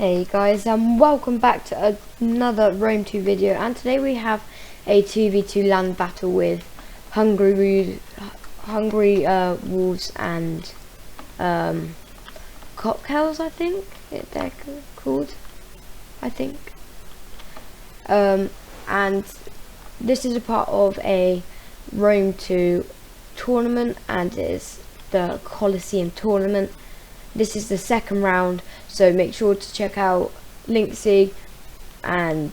Hey guys, welcome back to another Rome 2 video, and today we have a 2v2 land battle with Hungry Wolves and Kopcells, I think they're called, and this is a part of a Rome 2 tournament, and it is the Colosseum tournament. This is the second round, so make sure to check out Linksy and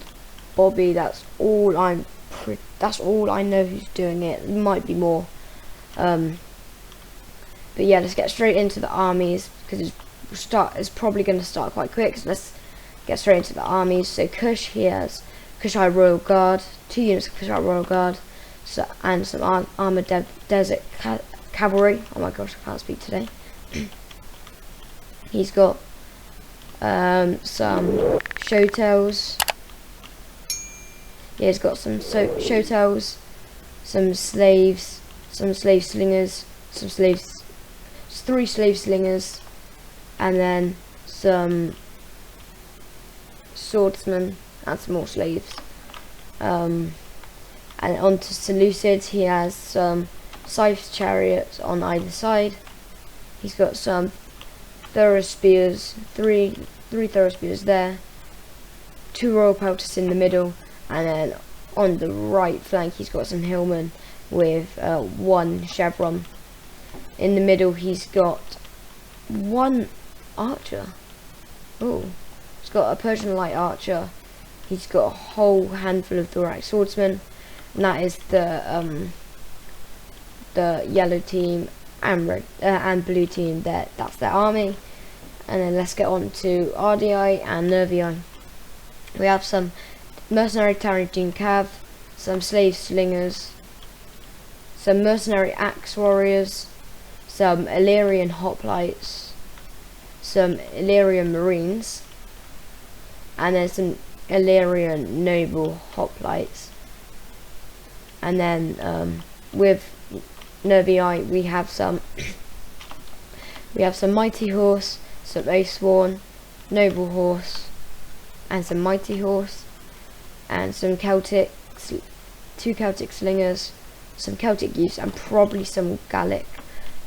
Bobby. That's all I know who's doing it. There might be more, but yeah, let's get straight into the armies because it's probably going to start quite quick. So let's get straight into the armies. So Kush, he has Kushite Royal Guard, 2 units of Kushite Royal Guard, and some armored desert cavalry. Oh my gosh, I can't speak today. He's got some showtails. Yeah, he's got some showtails, some slave slingers, 3 slave slingers, and then some swordsmen and some more slaves. And on to Seleucid, he has some scythe chariots on either side. He's got some thorough spears, three thorough spears there, 2 royal pelters in the middle, and then on the right flank he's got some hillmen with 1 chevron. In the middle he's got 1 archer. Oh, he's got a Persian light archer. He's got a whole handful of thorax swordsmen, and that is the yellow team and red and blue team. That's their army. And then let's get on to RDI and Nervii. We have some mercenary Tarentine cav, some slave slingers, some mercenary axe warriors, some Illyrian hoplites, some Illyrian marines, and then some Illyrian noble hoplites. And then with Nervii we have some mighty horse, some Oathsworn, noble horse, and some mighty horse, and some 2 Celtic slingers, some Celtic youths, and probably some Gallic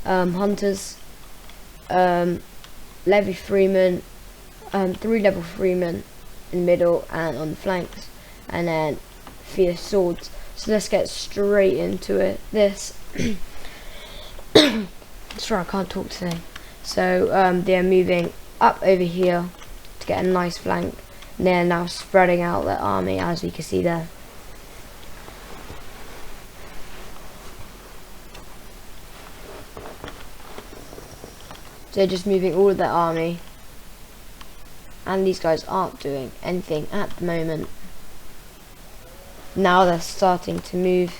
hunters, levy freemen, 3 level freemen in the middle and on the flanks, and then fierce swords. So let's get straight into it. Sorry, I can't talk today. So they're moving up over here to get a nice flank, and they're now spreading out their army, as we can see there. So they're just moving all of their army, and these guys aren't doing anything at the moment. Now they're starting to move,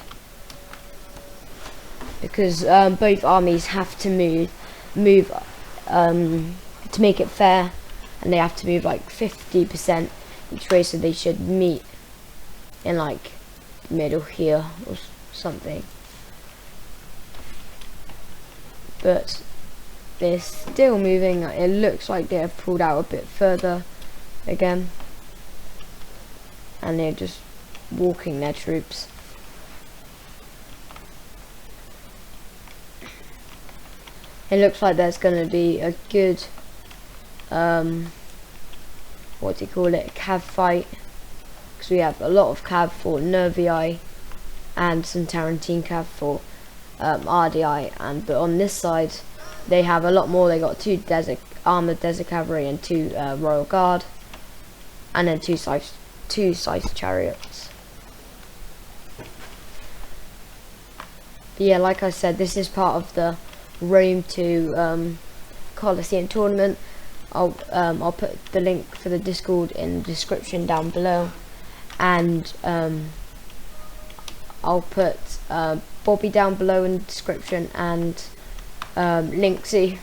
because both armies have to move to make it fair, and they have to move like 50% each way, so they should meet in like the middle here or something. But they're still moving. It looks like they have pulled out a bit further again, and they're just walking their troops. It looks like there's going to be a good what do you call it, cav fight, because we have a lot of cav for Nervii and some Tarentine cav for RDI, but on this side they have a lot more. They got 2 armored desert cavalry and 2 royal guard, and then 2 scythe chariots. But yeah, like I said, this is part of the Rome 2 Colosseum tournament. I'll put the link for the Discord in the description down below, and I'll put Bobby down below in the description, and Linksy,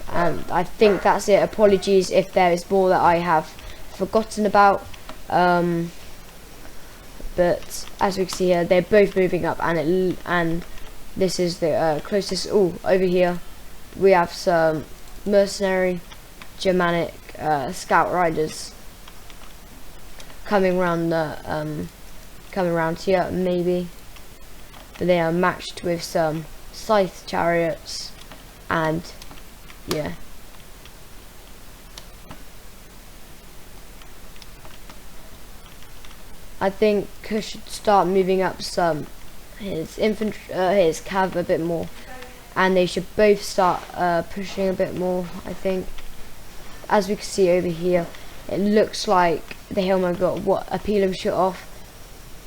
and I think that's it. Apologies if there is more that I have forgotten about, but as we can see here, they're both moving up, and this is the closest. Oh, over here we have some mercenary Germanic scout riders coming around here maybe, but they are matched with some scythe chariots, and yeah. I think Kush should start moving up his infantry, his cav a bit more, and they should both start pushing a bit more. I think, as we can see over here, it looks like the Hillman got a peel shot off,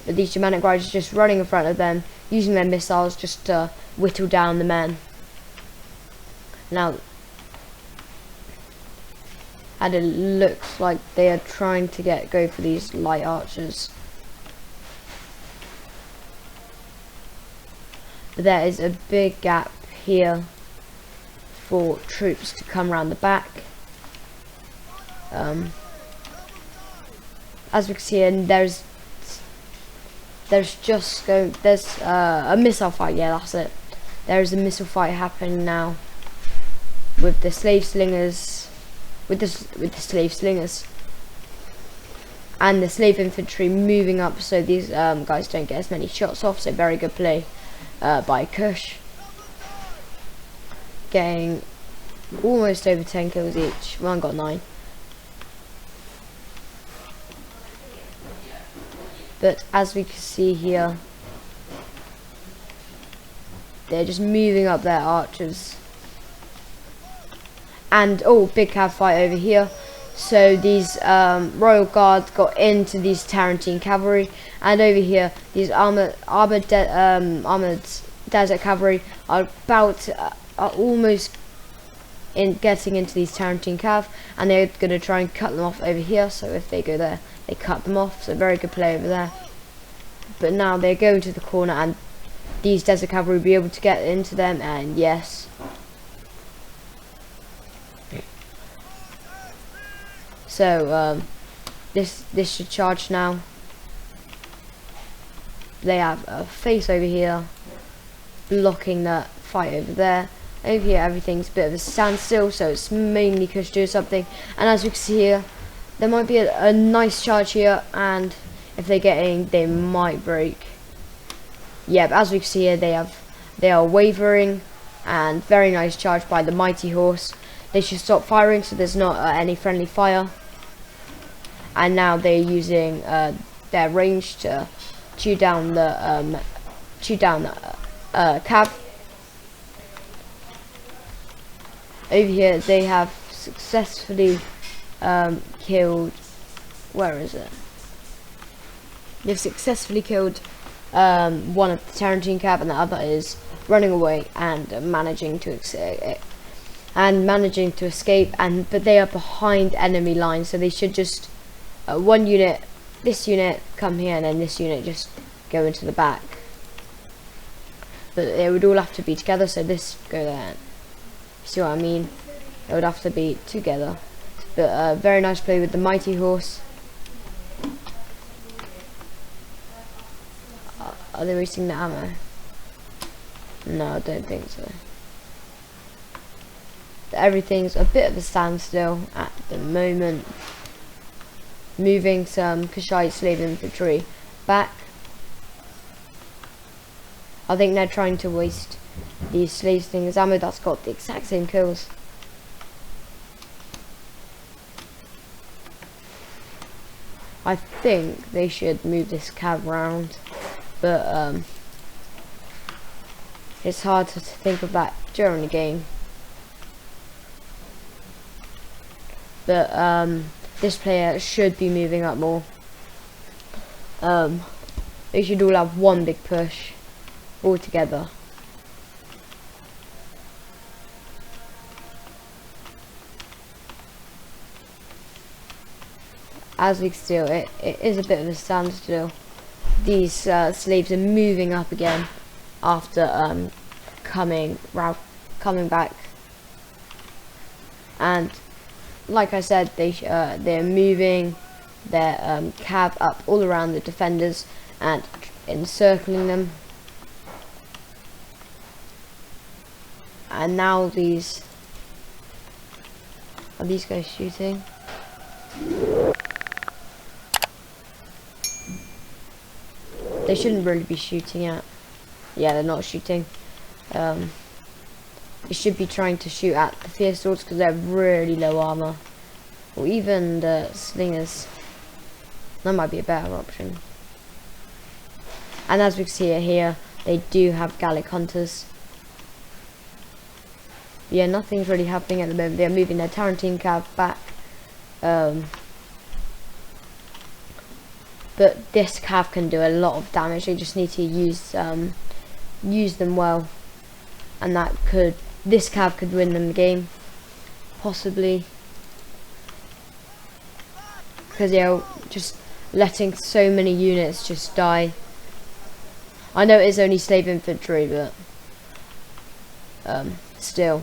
but these Germanic riders just running in front of them, using their missiles just to whittle down the men. Now, and it looks like they are trying to go for these light archers. But there is a big gap here for troops to come around the back. As we can see, and there's a missile fight. Yeah, that's it. There is a missile fight happening now with the slave slingers, with the slave slingers, and the slave infantry moving up, so these guys don't get as many shots off. So very good play by Kush, getting almost over 10 kills each. One got 9. But as we can see here, they're just moving up their archers. And oh, big cav fight over here. So these royal guards got into these Tarantine cavalry, and over here these armored desert cavalry are almost getting into these Tarantine cav, and they're going to try and cut them off over here. So if they go there, they cut them off. So very good play over there. But now they're going to the corner, and these desert cavalry will be able to get into them, and yes. So this should charge now. They have a face over here blocking that fight over there. Over here everything's a bit of a standstill, so it's mainly Kush doing something. And as we can see here, there might be a nice charge here, and if they get in, they might break. Yeah, but as we can see here, they are wavering, and very nice charge by the mighty horse. They should stop firing so there's not any friendly fire. And now they're using their range to chew down the cav. Over here they have successfully killed. Where is it? They've successfully killed one of the Tarantine cav, and the other is running away and managing to escape. But they are behind enemy lines, so they should just this unit come here, and then this unit just go into the back. But they would all have to be together, so this go there. See what I mean? They would have to be together. But very nice play with the mighty horse. Are they wasting the ammo? No, I don't think so. Everything's a bit of a standstill at the moment. Moving some Kushite slave infantry back. I think they're trying to waste these slave slingers ammo that's got the exact same kills. I think they should move this cav round, but it's hard to think of that during the game. But this player should be moving up more. They should all have one big push all together. As we can see, it is a bit of a standstill. These slaves are moving up again after coming back, and like I said, they're moving their cav up all around the defenders and encircling them. And now are these guys shooting? They shouldn't really be shooting at. Yeah, they're not shooting. They should be trying to shoot at the fierce swords because they're really low armor. Or even the slingers. That might be a better option. And as we can see here, they do have Gallic hunters. Yeah, nothing's really happening at the moment. They're moving their Tarantine cav back. But this cav can do a lot of damage. They just need to use them well, and this cav could win them the game, possibly, because they're just letting so many units just die. I know it is only slave infantry, but still.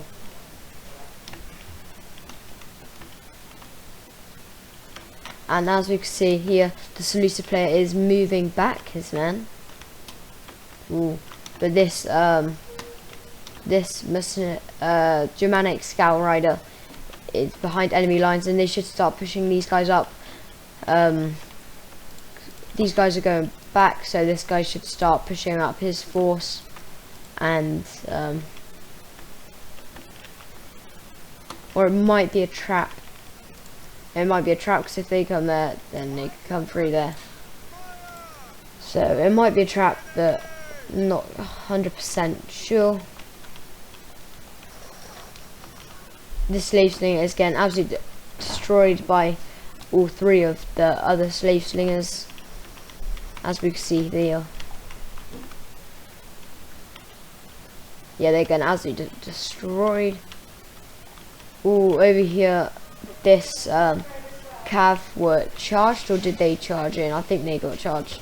And as we can see here, the Seleucid player is moving back his men. Ooh. But this Germanic scout rider is behind enemy lines, and they should start pushing these guys up. These guys are going back, so this guy should start pushing up his force, and or it might be a trap. It might be a trap, because if they come there, then they can come through there. So it might be a trap, but not 100% sure. This slave slinger is getting absolutely destroyed by all three of the other slave slingers, as we can see there. Yeah, they're getting absolutely destroyed. Ooh, over here, this cav were charged, or did they charge in? I think they got charged.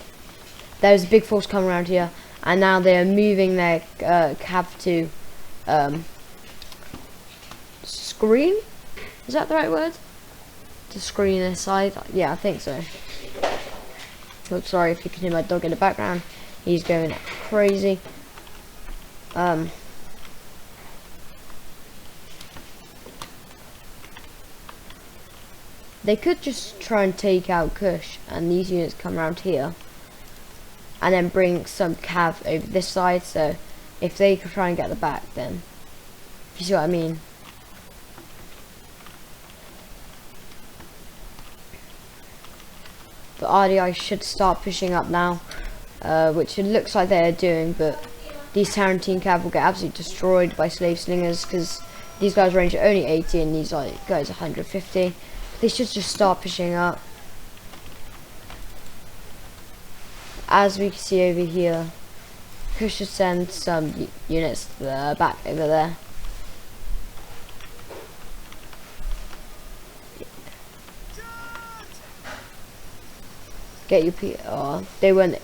There was a big force coming around here, and now they are moving their cav to screen. Is that the right word? To screen their side? Yeah, I think so. Oh, sorry if you can hear my dog in the background. He's going crazy. They could just try and take out Kush, and these units come around here, and then bring some cav over this side. So if they could try and get the back, then you see what I mean. The RDI should start pushing up now, which it looks like they're doing, but these Tarantine cav will get absolutely destroyed by slave slingers, because these guys range are only 80 and these guys 150. They should just start pushing up. As we can see over here, Kush should send some units back over there. Get your they weren't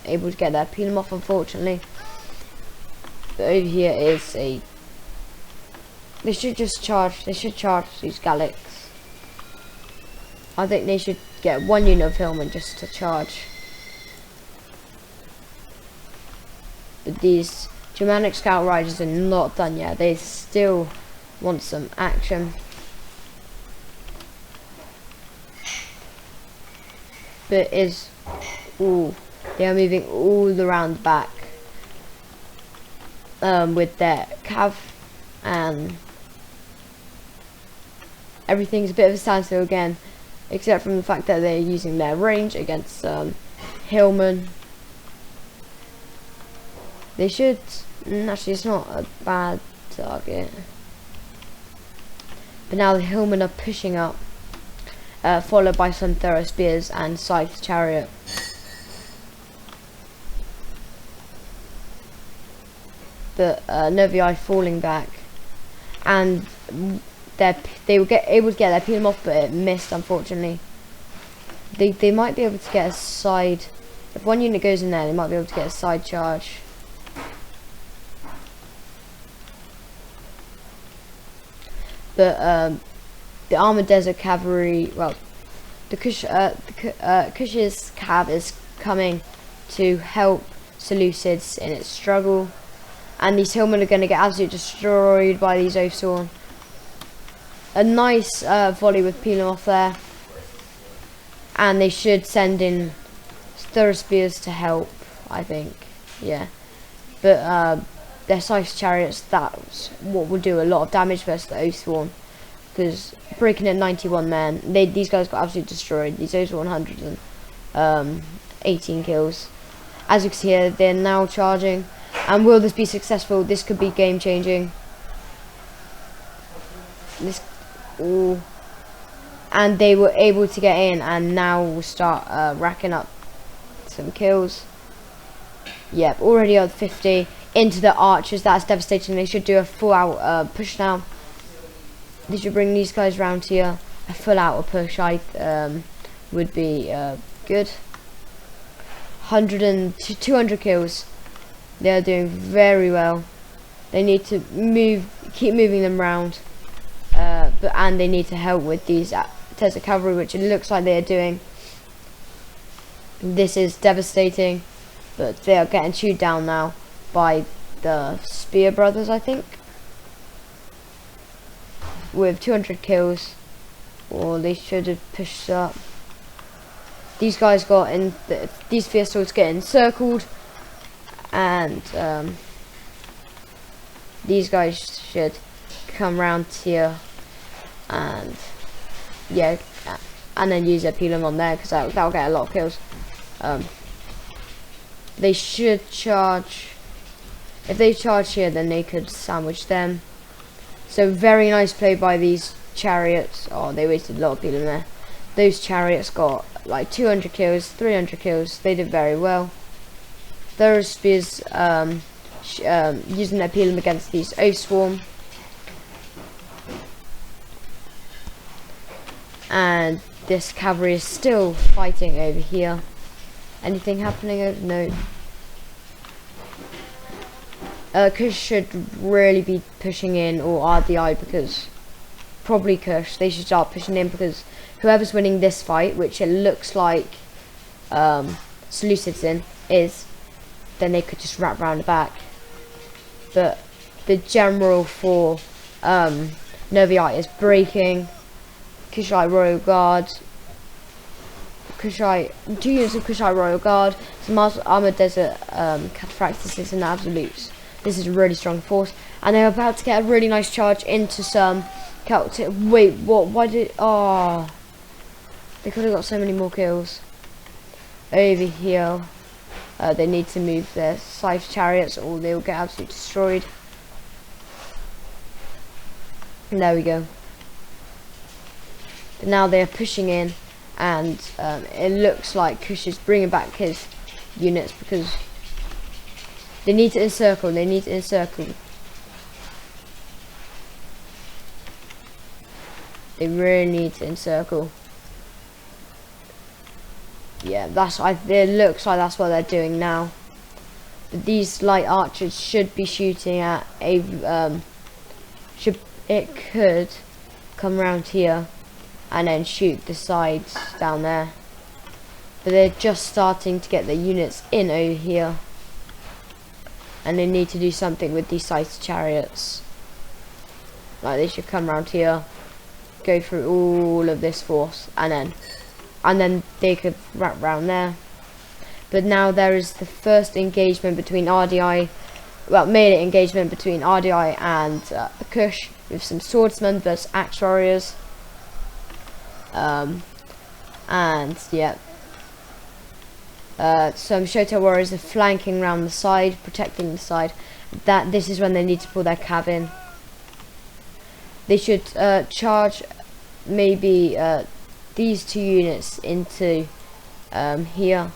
able to get their peel them off, unfortunately. But over here is a. They should just charge. They should charge these Gallics. I think they should get one unit of hillmen just to charge. But these Germanic scout riders are not done yet. They still want some action. But they are moving all around the back with their cav, and everything's a bit of a standstill again, except from the fact that they're using their range against hillmen. They should actually, it's not a bad target, but now the hillmen are pushing up, followed by some thorough spears and scythe chariot. But Novi falling back, and they will get able to get their peel off, but it missed, unfortunately. They might be able to get a side. If one unit goes in there, they might be able to get a side charge. But the Armored Desert Cavalry, well, the Kush's cav is coming to help Seleucids in its struggle, and these hillmen are going to get absolutely destroyed by these Oathsworn. A nice volley with Pelem off there, and they should send in thorough spears to help, I think. Yeah, but their Scythe chariots, that's what will do a lot of damage versus the Oathsworn, because breaking at 91 men, these guys got absolutely destroyed. These Oathsworn 118 kills. As you can see here, they're now charging, and will this be successful? This could be game changing. This, ooh. And they were able to get in, and now we'll start racking up some kills. Yep, already on 50 into the archers. That's devastating. They should do a full out push now. They should bring these guys round here. A full out push, would be good. 200 kills. They are doing very well. They need to keep moving them round, and they need to help with these Tesla cavalry, which it looks like they are doing. This is devastating, but they are getting chewed down now by the Spear Brothers, I think, with 200 kills, or they should have pushed up. These guys got in, these Fierce Swords get encircled, and these guys should come round here, and yeah, and then use their Pelum on there, because that'll get a lot of kills. They should charge. If they charge here, then they could sandwich them. So very nice play by these chariots. Oh, they wasted a lot of Pelum there. Those chariots got like 200 kills, 300 kills. They did very well. Those spears using their Pelum against these Oathsworn. And this cavalry is still fighting over here. Anything happening over? No. Kush should really be pushing in, or RDI, because probably Kush. They should start pushing in, because whoever's winning this fight, which it looks like Seleucid's is, then they could just wrap round the back. But the general for Noviite is breaking. Kushite Royal Guard, two units of Kushite Royal Guard, some Armored Desert Cataphractuses and Absolutes. This is a really strong force, and they're about to get a really nice charge into some wait, what? Why did? Oh, they could have got so many more kills. Over here, they need to move their Scythe chariots, or they will get absolutely destroyed. And there we go. But now they are pushing in, and it looks like Kush is bringing back his units, because they need to encircle. They need to encircle. They really need to encircle. Yeah, it looks like that's what they're doing now. But these light archers should be shooting at a it could come around here and then shoot the sides down there. But they're just starting to get their units in over here, and they need to do something with these Scythe chariots. Like, they should come around here, go through all of this force, and then they could wrap round there. But now there is the first engagement between RDI, well, melee engagement between RDI and the Kush, with some swordsmen versus axe warriors. And yeah, some Shoto warriors are flanking around the side, protecting the side. This is when they need to pull their cav in. They should charge maybe these two units into here,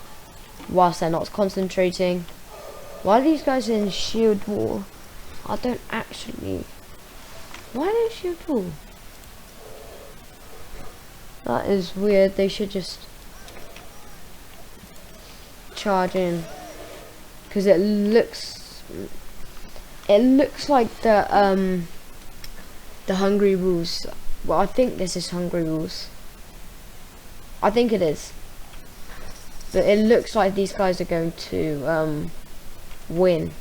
whilst they're not concentrating. Why are these guys in shield wall? I don't actually. Why are they shield wall? That is weird. They should just charge in, because it looks like the Hungry Wolves. Well, I think this is Hungry Wolves. I think it is. But it looks like these guys are going to win.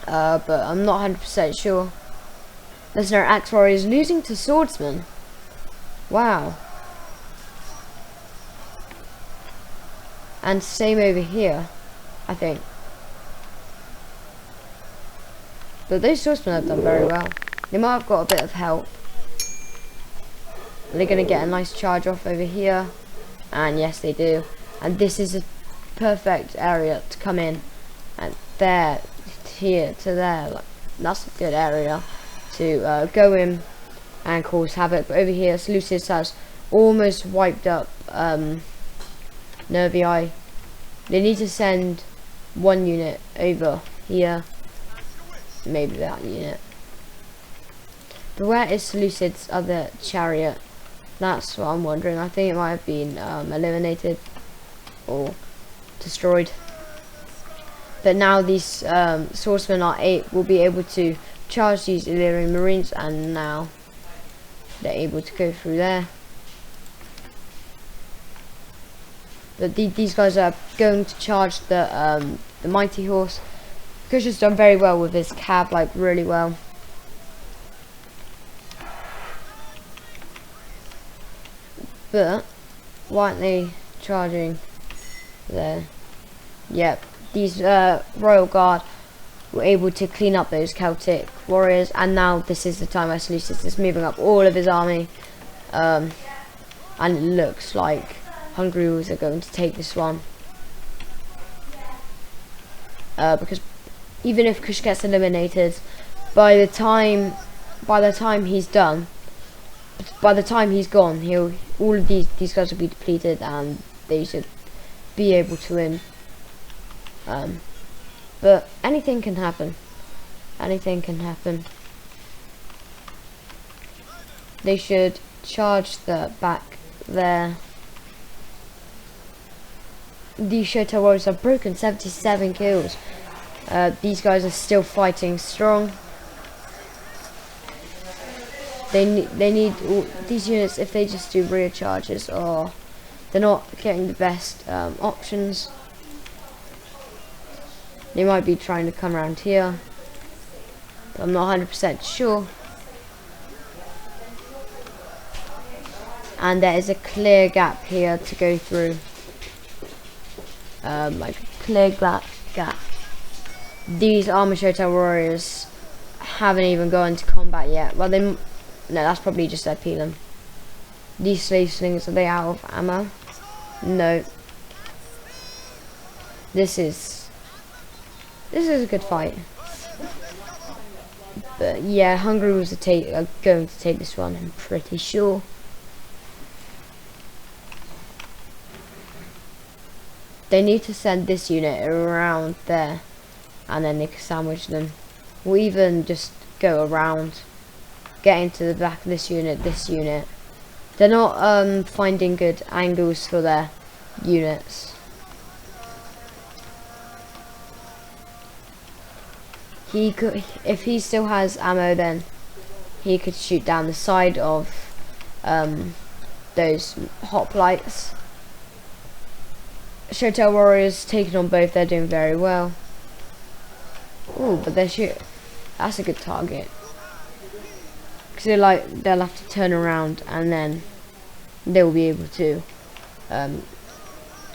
But I'm not 100% sure. Listener, Axe Warrior is losing to Swordsman. Wow. And same over here, I think. But those swordsmen have done very well. They might have got a bit of help. They're going to get a nice charge off over here. And yes, they do. And this is a perfect area to come in. And there, here to there. Like, that's a good area to go in and cause havoc. But over here, Seleucus has almost wiped up Nervii. They need to send one unit over here. Maybe that unit. But where is Seleucid's other chariot? That's what I'm wondering. I think it might have been eliminated or destroyed. But now these swordsmen will be able to charge these Illyrian Marines, and now they're able to go through there. But these guys are going to charge the Mighty Horse. Kush has done very well with his cab, like really well. But why aren't they charging there? Yep, these Royal Guard were able to clean up those Celtic warriors, and now this is the time where Seleucus is moving up all of his army, and it looks like Hungary are going to take this one, because even if Kush gets eliminated, by the time he's done, by the time he's gone, all of these guys will be depleted, and they should be able to win. But anything can happen. Anything can happen. They should charge the back there. These Shoto Warriors have broken 77 kills. These guys are still fighting strong. They need all these units. If they just do rear charges, or they're not getting the best options. They might be trying to come around here, but I'm not 100% sure. And there is a clear gap here to go through. Like a clear gap. These Armor Shoto Warriors haven't even gone into combat yet. Well, no, that's probably just their Pelham. These Slave Slings, are they out of ammo? No. This is a good fight. But yeah, Hungary was going to take this one, I'm pretty sure. They need to send this unit around there, and then they can sandwich them. Or even just go around, get into the back of this unit. They're not finding good angles for their units. He could, if he still has ammo, then he could shoot down the side of those hoplites. Shoto Warriors taking on both, they're doing very well. Ooh, but they're that's a good target. Because they'll have to turn around, and then they'll be able to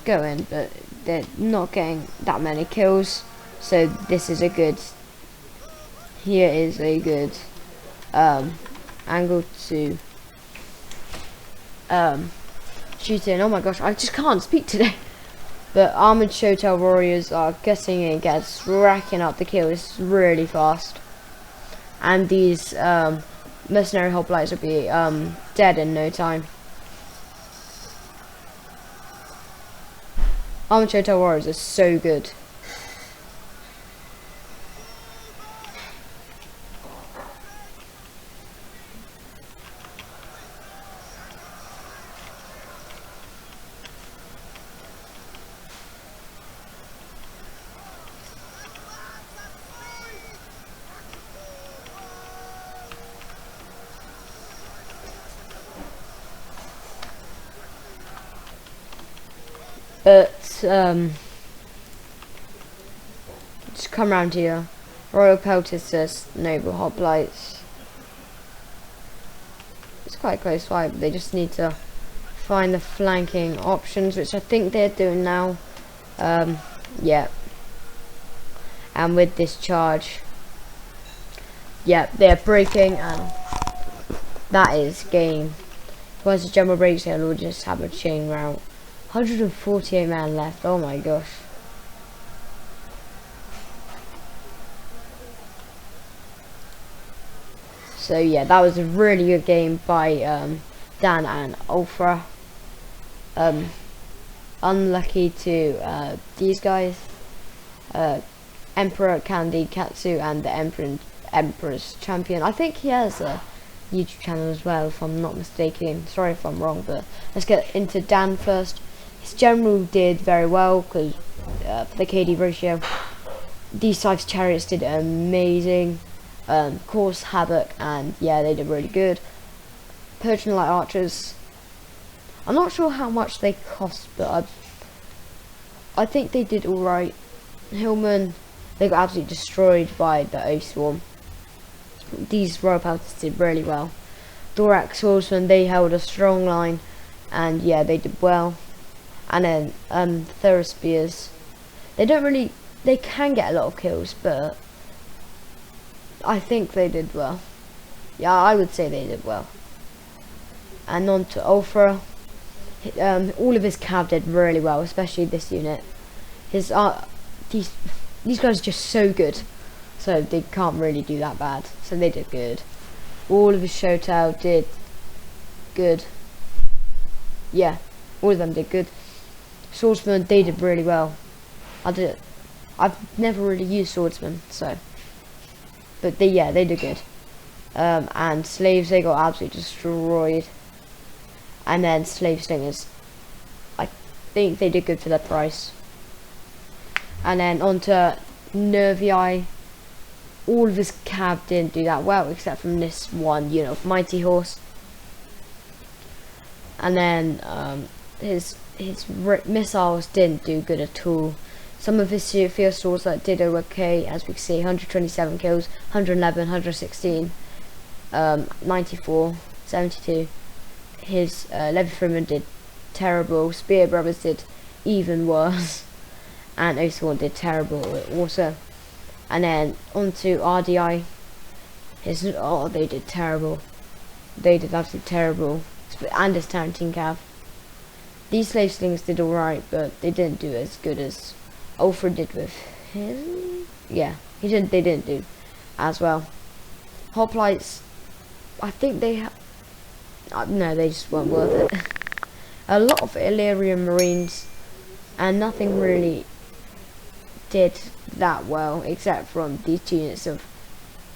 go in, but they're not getting that many kills. So this is a good. Here is a good angle to shoot in. Oh my gosh, I just can't speak today. But Armored Shoto Warriors are getting in, racking up the kills really fast. And these mercenary hoplites will be dead in no time. Armored Shoto Warriors are so good. But just come round here. Royal Peltisters, Noble Hoplites. It's quite a close fight, but they just need to find the flanking options, which I think they're doing now. Yeah. And with this charge, yeah, they're breaking, and that is game. Once the general breaks, we'll just have a chain route. 148 man left. Oh my gosh. So yeah, that was a really good game by Dan and Ulfra. Unlucky to these guys, Emperor Candy Katsu and the Emperor's Champion. I think he has a YouTube channel as well, if I'm not mistaken. Sorry if I'm wrong, but let's get into Dan first. His general did very well because for the KD ratio, these types of chariots did amazing. Course Havoc, and yeah, they did really good. Persian light archers, I'm not sure how much they cost, but I think they did alright. Hillman, they got absolutely destroyed by the O Swarm. These royal pelters did really well. Thorax swordsmen, they held a strong line, and yeah, they did well. And then Theraspiers, they can get a lot of kills, but I think they did well. Yeah, I would say they did well. And on to Ulfra. All of his cav did really well, especially this unit. His these guys are just so good, so they can't really do that bad. So they did good. All of his Shotel did good. Yeah, all of them did good. Swordsmen, they did really well. I've never really used swordsmen, so. But they did good. And slaves, they got absolutely destroyed. And then slave slingers, I think they did good for their price. And then on to Nervii. All of his cav didn't do that well, except from this one, Mighty Horse. And then his missiles didn't do good at all. Some of his field swords that did okay, as we can see, 127 kills, 111, 116, 94, 72. His Levy Freeman did terrible. Spear Brothers did even worse, and Osborne did terrible also. And then on to RDI. They did terrible. They did absolutely terrible. And his Tarantine Cav. These slave slings did alright, but they didn't do as good as Ulfra did with him. Yeah, they didn't do as well. Hoplites, I think no, they just weren't worth it. A lot of Illyrian Marines, and nothing really did that well, except from these units of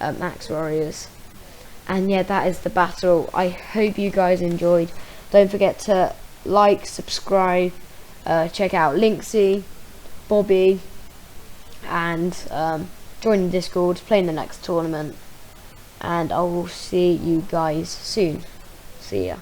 Max Warriors. And yeah, that is the battle. I hope you guys enjoyed. Don't forget to like, subscribe, check out Linksy, Bobby, and join the Discord, play in the next tournament. And I will see you guys soon. See ya.